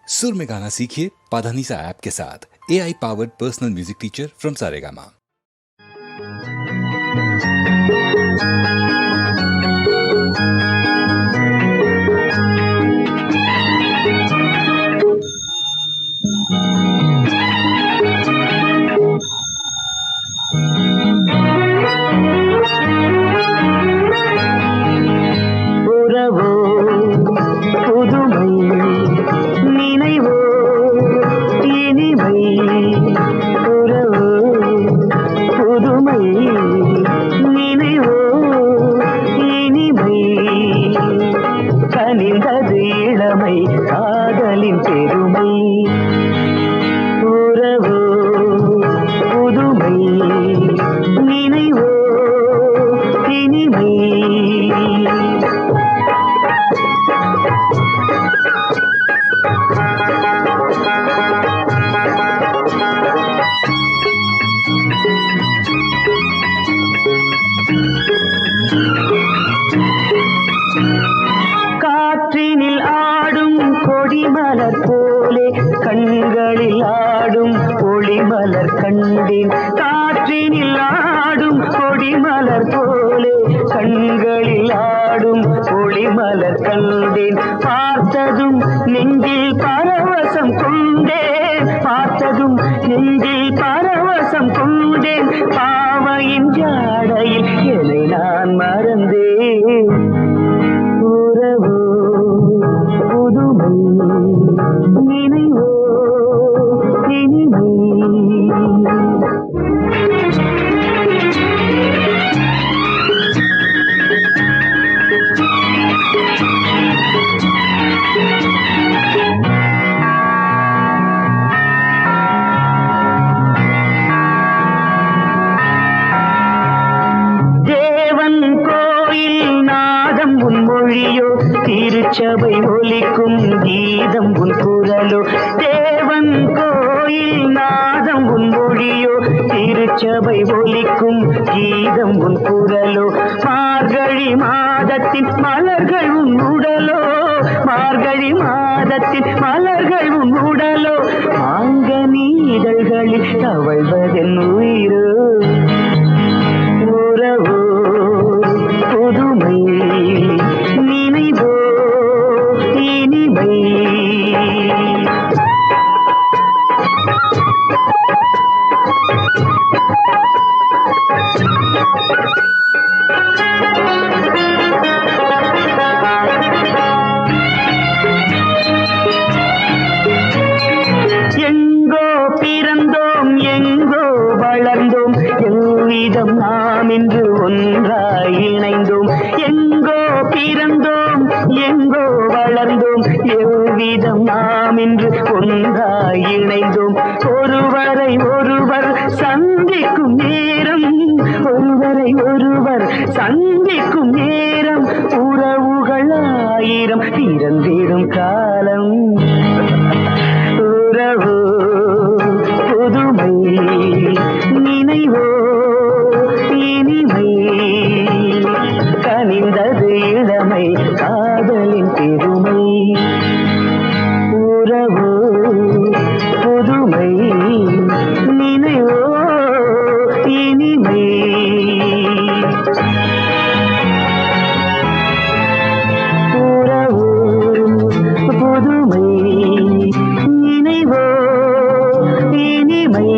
सुर में गाना सीखिए पाधानीसा ऐप के साथ। AI powered personal music teacher from Saregama. கனிந்தது இளமை காதலின் பெருமை உறவோ புதுமை நினைவோ இனிமை காற்றினில் ஆடும் கொடிமலர் போலே கண்களில் ஆடும் ஒளிமலர் கண்டேன். காற்றினில் ஆடும் கொடிமலர் போலே கண்களில் ஆடும் ஒளிமலர் கண்டேன். பார்த்ததும் நெஞ்சில் பரவசம் கொண்டேன், பார்த்ததும் நெஞ்சில் பரவசம் கொண்டேன். பாவையின் ஜாடையில் என்னை நான் மறந்தேன். உறவோ புதுமை நினைவோ இனிமை தேவன் கோயில் நாதம் உன் மொழியோ, திருச்சபை ஒலிக்கும் கீதம் உன் குரலோ. தேவன் கோயில் நாதம் உன் மொழியோ, திருச்சபை ஒலிக்கும் கீதம் உன் குரலோ. மார்கழி மாதத்தின் மலர்கள் உன் உடலோ, மார்கழி மாதத்தின் மலர்கள் உன் உடலோ. மாங்கனி இதழ்களில் தவழ்வதென் உயிரோ. உறவோ புதுமை நினைவோ இனிமை எங்கோ பிறந்தோம் எங்கோ வளர்ந்தோம், எவ்விதம் நாம் இன்று ஒன்றாய் இணைந்தோம். எங்கோ பிறந்தோம் எங்கோ வளர்ந்தோம், எவ்விதம் நாம் இன்று ஒன்றாய் இணைந்தோம். ஒருவரை ஒருவர் சந்திக்கும் நேரம், ஒருவரை ஒருவர் சந்திக்கும் நேரம், உறவுகள் ஆயிரம் பிறந்திடும் காலம். உறவோ புதுமை நினைவோ இனிமை கனிந்தது இளமை காதலின் பெருமை. உறவோ புதுமை நினைவோ இனிமை உறவோ புதுமை நினைவோ இனிமை.